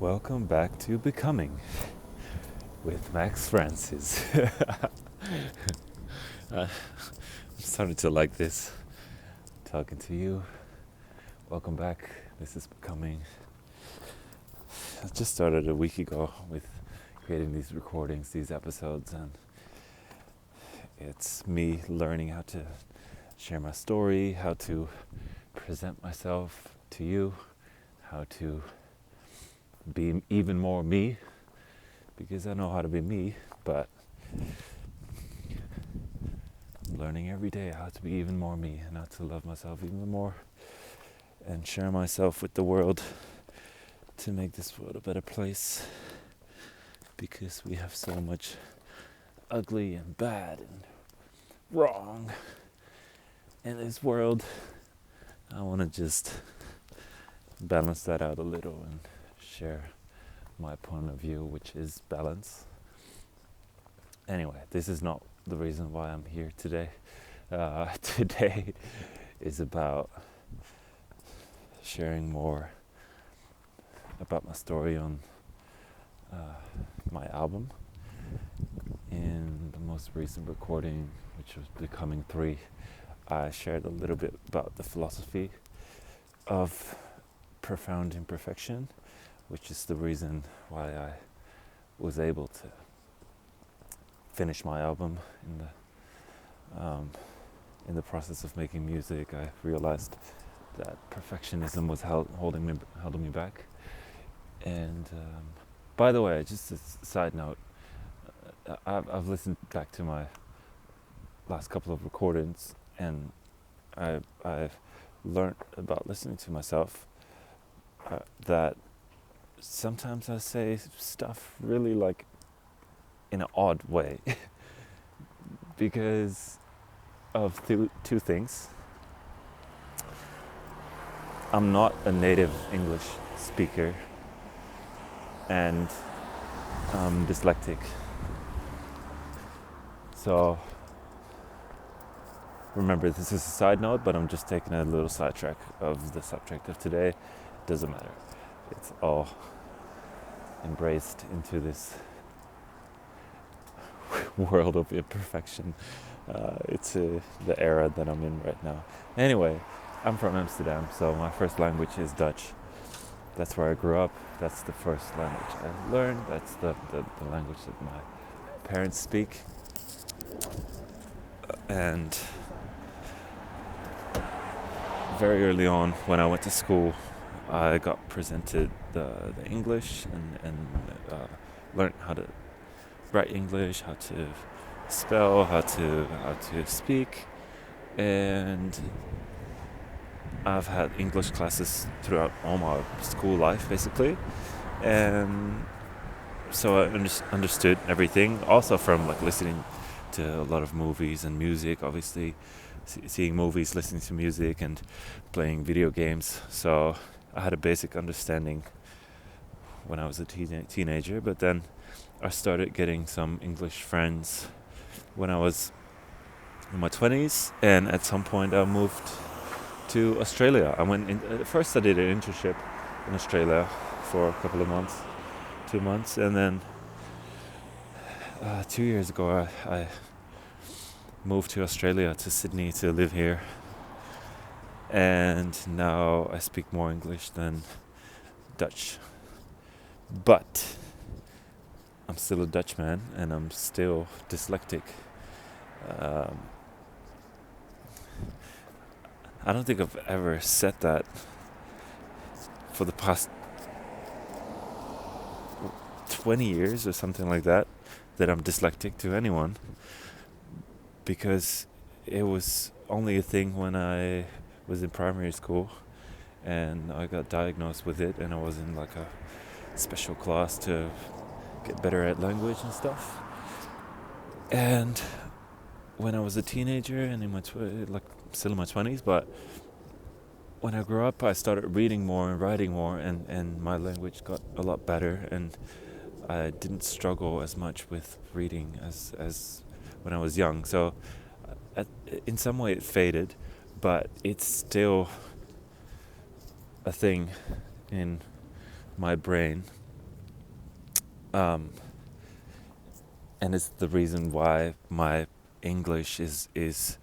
Welcome back to Becoming with Max Francis. I'm starting to like this, talking to you. Welcome back. This is Becoming. I just started a week ago with creating these recordings, these episodes, and it's me learning how to share my story, how to present myself to you, how to be even more me, because I know how to be me, but I'm learning every day how to be even more me and how to love myself even more and share myself with the world to make this world a better place, because we have so much ugly and bad and wrong in this world. I want to just balance that out a little and share my point of view, which is balance. Anyway, this is not the reason why I'm here today. Today is about sharing more about my story on my album. In the most recent recording, which was Becoming 3, I shared a little bit about the philosophy of profound imperfection, which is the reason why I was able to finish my album. In the process of making music, I realized that perfectionism was holding me back. And by the way, just a side note, I've listened back to my last couple of recordings, and I've learned about listening to myself that sometimes I say stuff really like in an odd way because of two things. I'm not a native English speaker, and I'm dyslexic. So remember, this is a side note, but I'm just taking a little sidetrack of the subject of today. Doesn't matter. It's all embraced into this world of imperfection. It's the era that I'm in right now. Anyway, I'm from Amsterdam, so my first language is Dutch. That's where I grew up. That's the first language I learned. That's the language that my parents speak. And very early on, when I went to school, I got presented the English and learned how to write English, how to spell, how to speak, and I've had English classes throughout all my school life, basically, and so I understood everything. Also from like listening to a lot of movies and music, obviously, seeing movies, listening to music, and playing video games. So I had a basic understanding when I was a teenager, but then I started getting some English friends when I was in my 20s, and at some point I moved to Australia. I went in, first I did an internship in Australia for a couple of months, 2 months, and then 2 years ago I moved to Australia, to Sydney, to live here, and now I speak more English than Dutch. But I'm still a Dutchman, and I'm still dyslexic. I don't think I've ever said that for the past 20 years or something like that I'm dyslexic to anyone, because it was only a thing when I was in primary school and I got diagnosed with it, and I was in like a special class to get better at language and stuff. And when I was a teenager and in my still in my 20s, but when I grew up, I started reading more and writing more, and my language got a lot better, and I didn't struggle as much with reading as when I was young. So in some way it faded, but it's still a thing in my brain. um, and it's the reason why my English is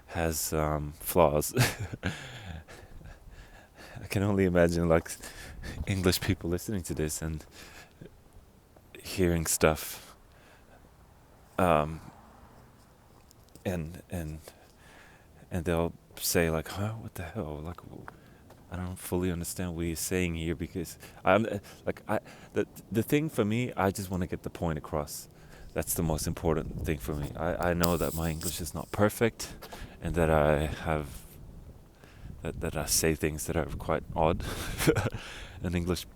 has flaws. I can only imagine like English people listening to this and hearing stuff, um, and and and they'll say like, "Huh, what the hell?" Like, I don't fully understand what he's saying here because I'm like the thing for me, I just want to get the point across. That's the most important thing for me. I know that my English is not perfect, and that I have that I say things that are quite odd. An English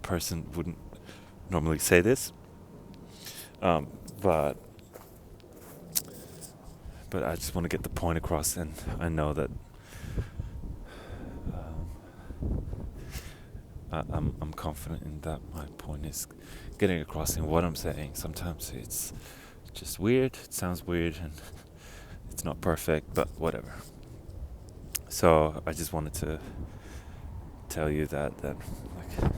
person wouldn't normally say this, um, but I just want to get the point across, and I know that I'm confident in that my point is getting across in what I'm saying. Sometimes it's just weird, it sounds weird, and it's not perfect, but whatever. So I just wanted to tell you that like,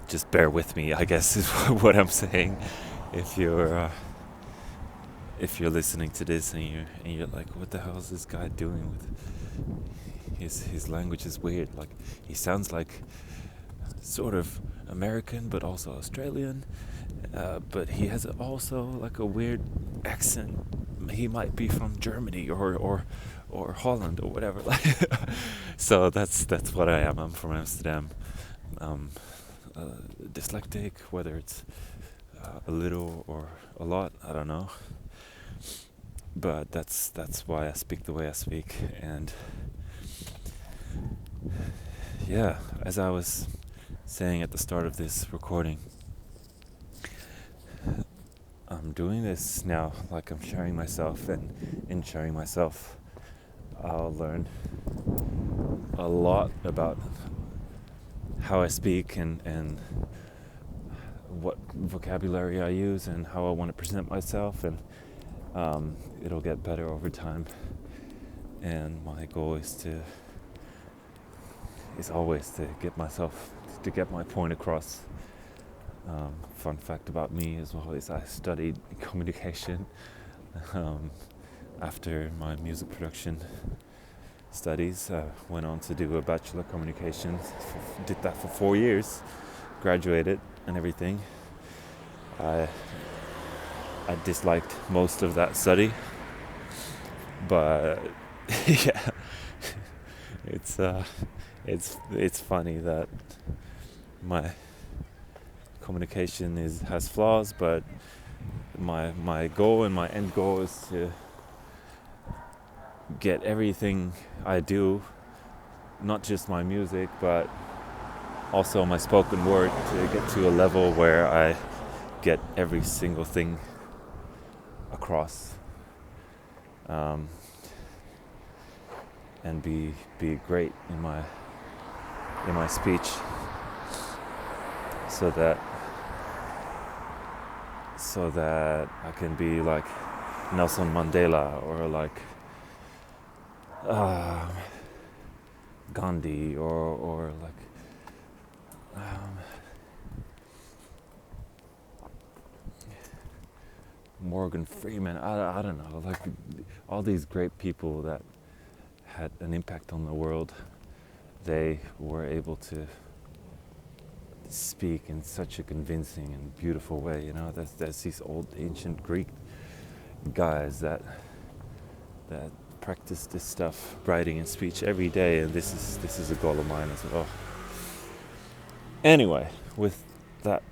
just bear with me, I guess, is what I'm saying. If you're listening to this and you're like, what the hell is this guy doing with his language is weird. Like, he sounds like sort of American but also Australian, but he has also like a weird accent. He might be from Germany or Holland or whatever. So that's what I am. I'm from Amsterdam. Dyslexic, whether it's a little or a lot, I don't know. But that's why I speak the way I speak. And yeah, as I was saying at the start of this recording, I'm doing this now, like I'm sharing myself, and in sharing myself, I'll learn a lot about how I speak and what vocabulary I use and how I want to present myself, and it'll get better over time. And my goal is always to get my point across. Fun fact about me as well is I studied communication after my music production studies. Went on to do a bachelor of communications. Did that for 4 years. Graduated and everything. I disliked most of that study, but yeah, it's funny that my communication has flaws, but my goal and my end goal is to get everything I do, not just my music, but also my spoken word, to get to a level where I get every single thing across, and be great in my speech, so that I can be like Nelson Mandela or like Gandhi or like Morgan Freeman. I don't know, like all these great people that had an impact on the world. They were able to speak in such a convincing and beautiful way. You know, there's these old ancient Greek guys that practice this stuff, writing and speech every day, and this is a goal of mine as well. Anyway, with that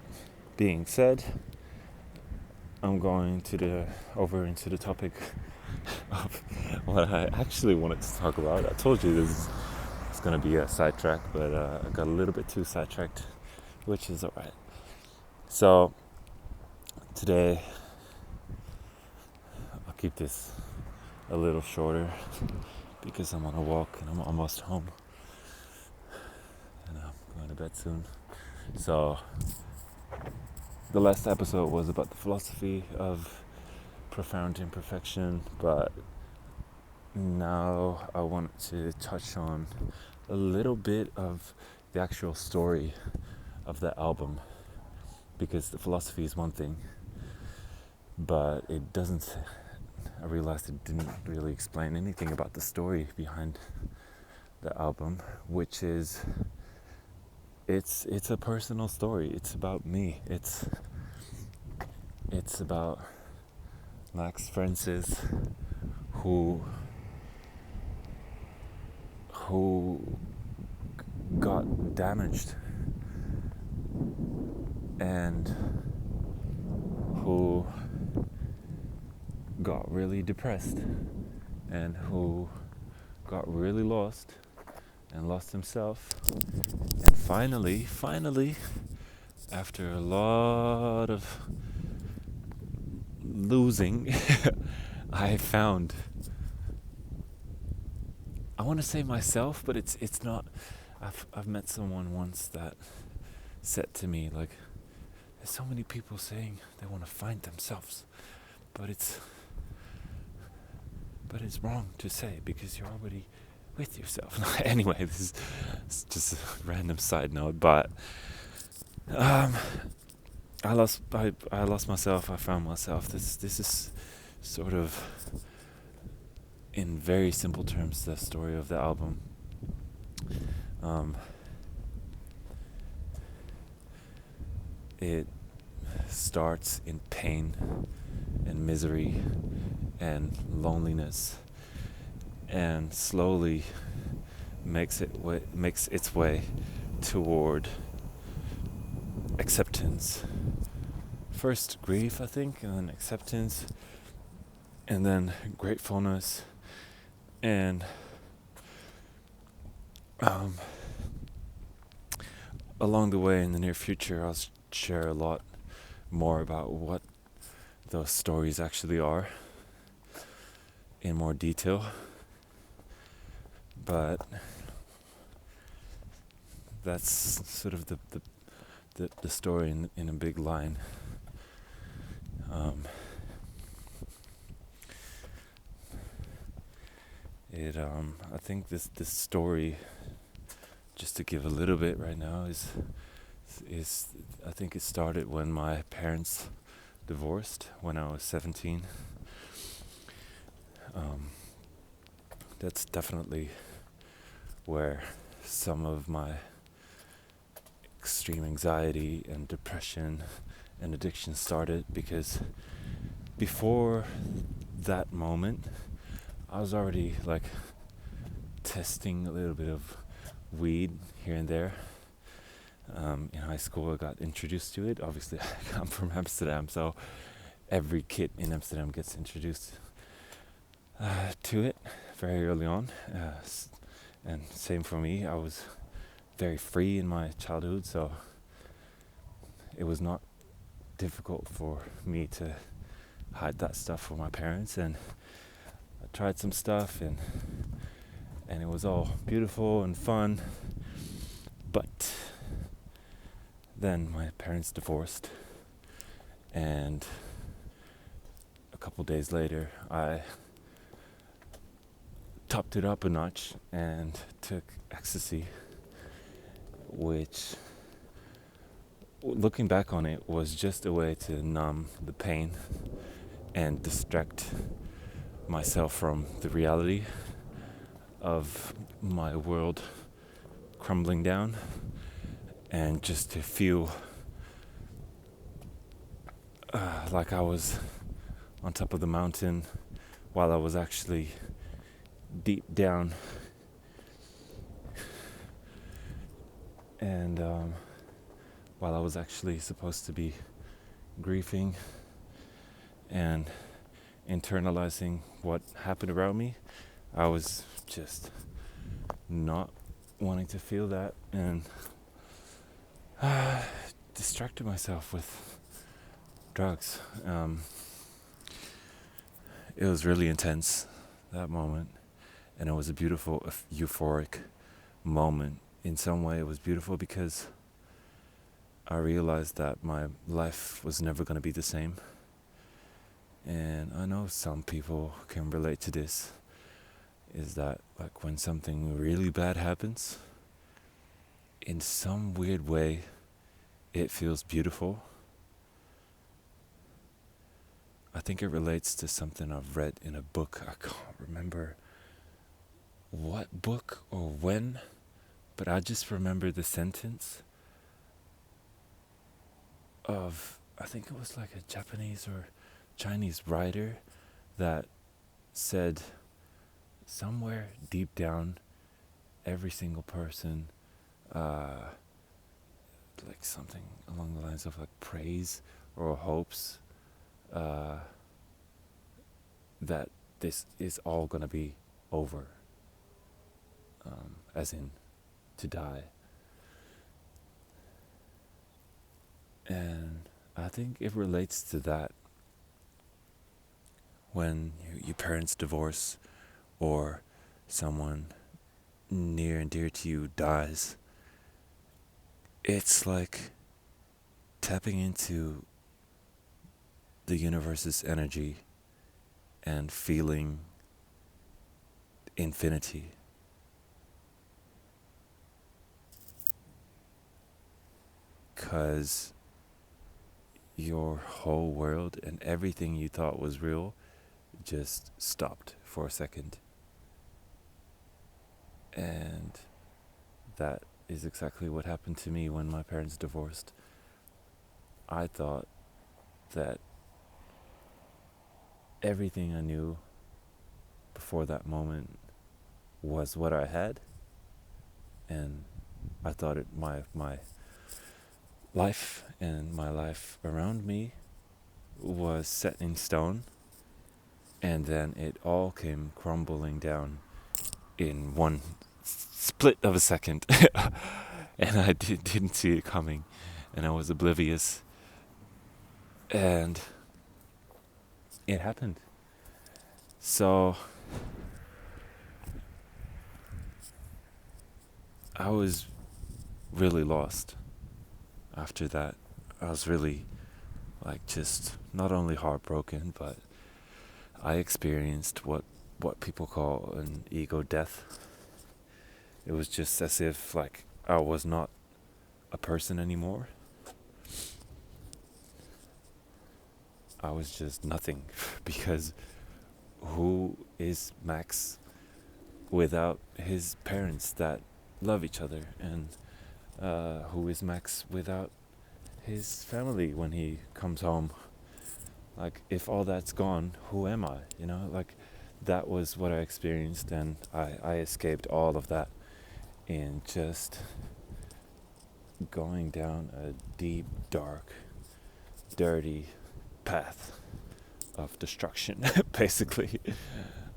being said, I'm going over into the topic of what I actually wanted to talk about. I told you this is going to be a sidetrack, but I got a little bit too sidetracked, which is alright. So today, I'll keep this a little shorter because I'm on a walk and I'm almost home, and I'm going to bed soon. So the last episode was about the philosophy of profound imperfection, but now I want to touch on a little bit of the actual story of the album. because the philosophy is one thing, but it doesn't. I realized it didn't really explain anything about the story behind the album, which is it's a personal story. It's about me. It's about Max Francis, who got damaged and who got really depressed and who got really lost and lost himself, and finally after a lot of losing I found, I want to say myself, but it's not. I've met someone once that said to me, like, there's so many people saying they want to find themselves, but it's wrong to say because you're already with yourself. Anyway, this is just a random side note, but I lost myself. I found myself. This is sort of, in very simple terms, the story of the album. It starts in pain and misery and loneliness, and slowly makes its way toward acceptance. First grief, I think, and then acceptance, and then gratefulness, and along the way in the near future I'll share a lot more about what those stories actually are in more detail, but that's sort of the story in a big line. I think this story, just to give a little bit right now, is I think it started when my parents divorced when I was 17. That's definitely where some of my extreme anxiety and depression and addiction started, because before that moment I was already like testing a little bit of weed here and there. In high school I got introduced to it. Obviously I come from Amsterdam, so every kid in Amsterdam gets introduced to it very early on, and same for me. I was very free in my childhood, so it was not difficult for me to hide that stuff from my parents, and I tried some stuff, and it was all beautiful and fun. But then my parents divorced, and a couple days later I topped it up a notch and took ecstasy, which, looking back on it, was just a way to numb the pain and distract myself from the reality of my world crumbling down, and just to feel like I was on top of the mountain while I was actually deep down, and while I was actually supposed to be grieving and internalizing what happened around me, I was just not wanting to feel that, and distracted myself with drugs. It was really intense, that moment, and it was a beautiful, euphoric moment. In some way it was beautiful because I realized that my life was never going to be the same. And I know some people can relate to this, is that like when something really bad happens, in some weird way it feels beautiful, I think it relates to something I've read in a book. I can't remember what book or when, but I just remember the sentence of, I think it was like a Japanese or Chinese writer that said somewhere deep down, every single person, like something along the lines of like praise or hopes, uh, that this is all gonna be over, as in to die. And I think it relates to that when your parents divorce or someone near and dear to you dies. It's like tapping into the universe's energy and feeling infinity. Because your whole world and everything you thought was real just stopped for a second. And that is exactly what happened to me when my parents divorced. I thought that everything I knew before that moment was what I had, and I thought my life and my life around me was set in stone, and then it all came crumbling down in one split of a second. And I didn't see it coming, and I was oblivious, and it happened. So I was really lost after that. I was really, like, just not only heartbroken, but I experienced what people call an ego death. It was just as if, like, I was not a person anymore. I was just nothing. Because who is Max without his parents that love each other? And who is Max without his family when he comes home? Like, if all that's gone, who am I? You know, like, that was what I experienced, and I escaped all of that in just going down a deep, dark, dirty path of destruction, basically.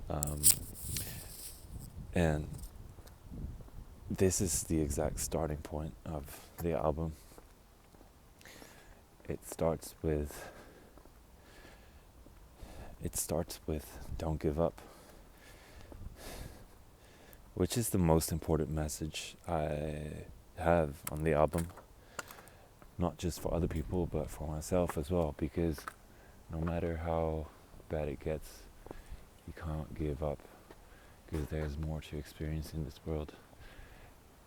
Um, and this is the exact starting point of the album. It starts with "Don't Give Up," which is the most important message I have on the album. Not just for other people, but for myself as well, because no matter how bad it gets, you can't give up, because there's more to experience in this world.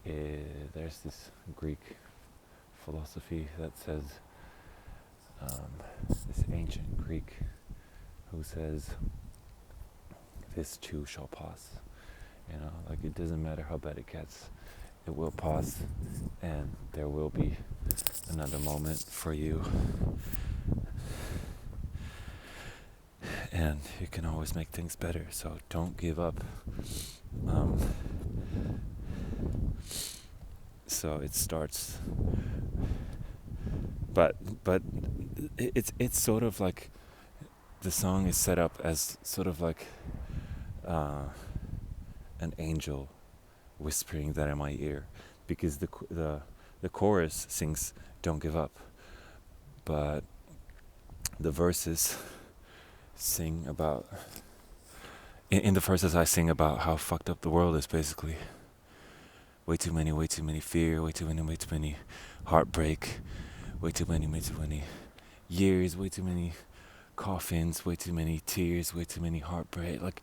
There's this Greek philosophy that says, this ancient Greek who says, this too shall pass. You know, like, it doesn't matter how bad it gets, it will pass, and there will be another moment for you. And you can always make things better, so don't give up. So it starts, but it's sort of like the song is set up as sort of like an angel whispering that in my ear, because the chorus sings "Don't give up," but the verses sing about, in the verses I sing about how fucked up the world is, basically. Way too many fear, way too many heartbreak, way too many years, way too many coffins, way too many tears, way too many heartbreak, like.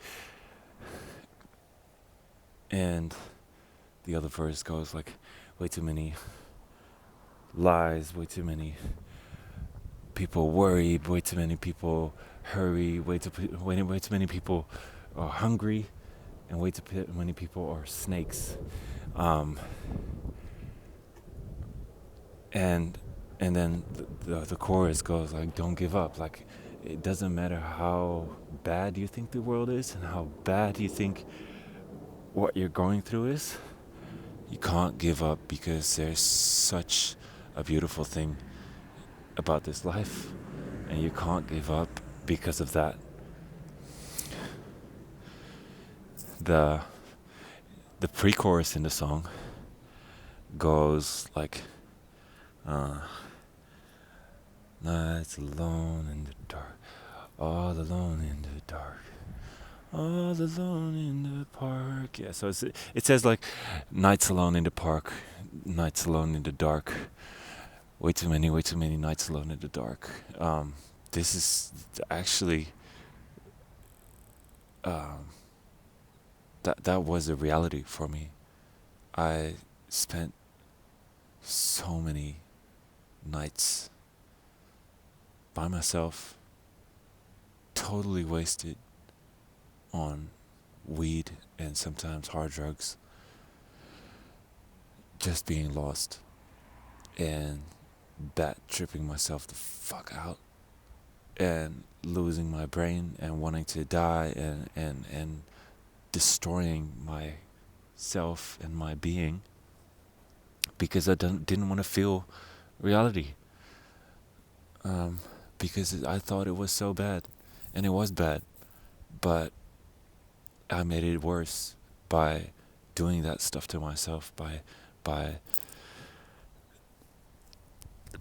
And the other verse goes like, way too many lies, way too many people worry, way too many people hurry, way too many people are hungry, and way too many people are snakes. Um, and and then the chorus goes like, don't give up. Like, it doesn't matter how bad you think the world is and how bad you think what you're going through is, you can't give up, because there's such a beautiful thing about this life, and you can't give up because of that. The pre-chorus in the song goes like, nights alone in the dark, all alone in the dark, all alone in the park. Yeah, so it says like, nights alone in the park, nights alone in the dark, way too many nights alone in the dark. This is actually, that was a reality for me. I spent so many nights by myself, totally wasted on weed and sometimes hard drugs, just being lost and bat tripping myself the fuck out and losing my brain and wanting to die and destroying myself and my being, because I didn't want to feel reality, because I thought it was so bad, and it was bad, but I made it worse by doing that stuff to myself, by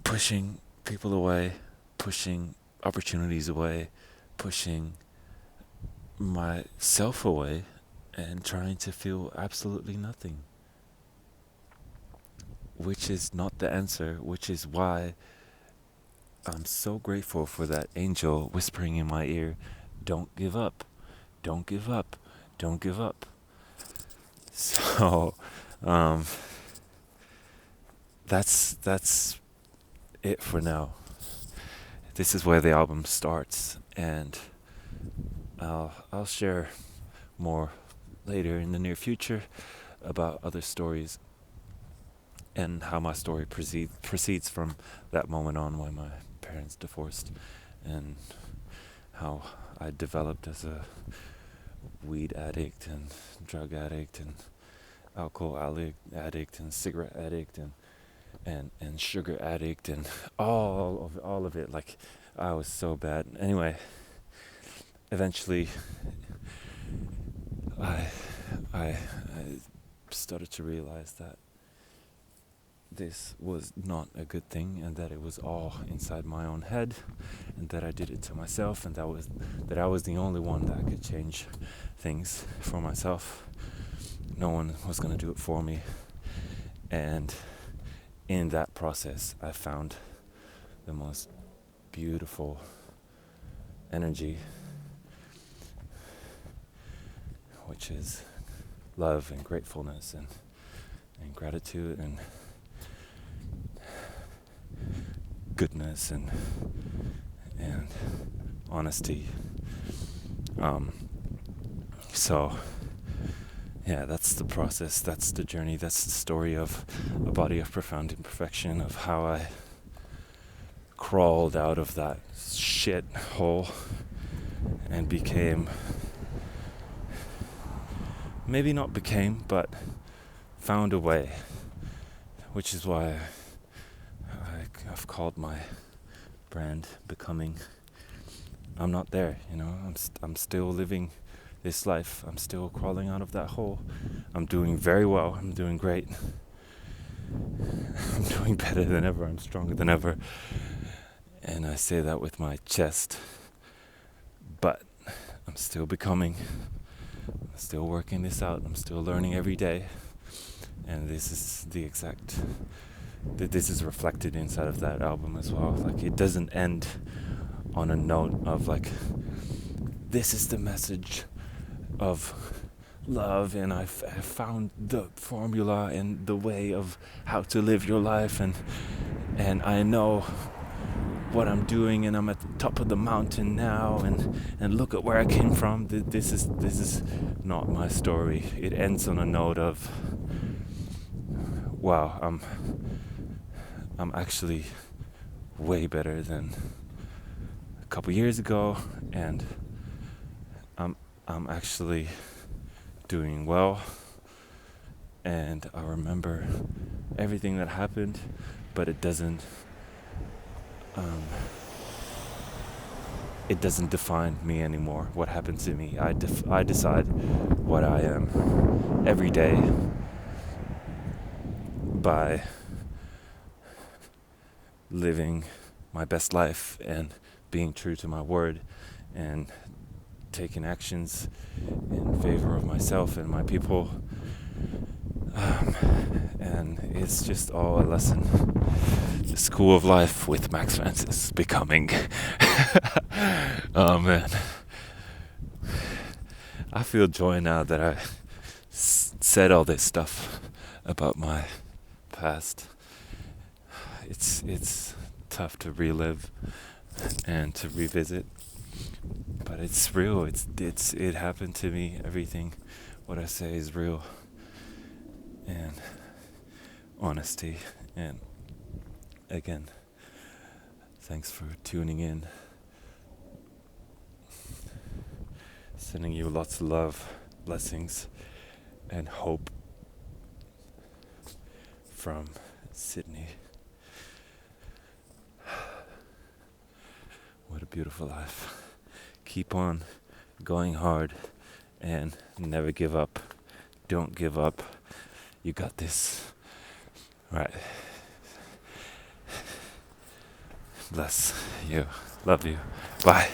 pushing people away, pushing opportunities away, pushing myself away, and trying to feel absolutely nothing, which is not the answer, which is why I'm so grateful for that angel whispering in my ear, don't give up, don't give up, don't give up. So, that's it for now. This is where the album starts, and I'll share more later in the near future about other stories and how my story proceeds from that moment on, when my parents divorced, and how I developed as a weed addict and drug addict and alcohol addict and cigarette addict and sugar addict and all of it. Like, I was so bad. Anyway, eventually I started to realize that this was not a good thing, and that it was all inside my own head, and that I did it to myself, and that I was the only one that could change things for myself. No one was going to do it for me. And in that process, I found the most beautiful energy, which is love and gratefulness and gratitude and goodness and honesty. So yeah, that's the process, that's the journey, that's the story of a body of profound imperfection, of how I crawled out of that shit hole and but found a way, which is why I've called my brand Becoming. I'm not there, I'm still living this life. I'm still crawling out of that hole. I'm doing very well. I'm doing great. I'm doing better than ever. I'm stronger than ever. And I say that with my chest. But I'm still becoming. I'm still working this out. I'm still learning every day. And this is this is reflected inside of that album as well. Like, it doesn't end on a note of like, this is the message of love, and I've found the formula and the way of how to live your life, and I know what I'm doing, and I'm at the top of the mountain now, and look at where I came from. This is not my story. It ends on a note of, wow, I'm actually way better than a couple years ago, and I'm actually doing well, and I remember everything that happened, but um, it doesn't define me anymore. What happened to me, I decide what I am every day by living my best life and being true to my word and taking actions in favor of myself and my people. And it's just all a lesson. The School of Life with Max Francis becoming. Oh man. I feel joy now that I said all this stuff about my past. It's tough to relive and to revisit, but it's real. It happened to me. Everything what I say is real, and honesty. And again, thanks for tuning in. Sending you lots of love, blessings, and hope from Sydney. What a beautiful life. Keep on going hard and never give up. Don't give up. You got this. Right. Bless you. Love you. Bye.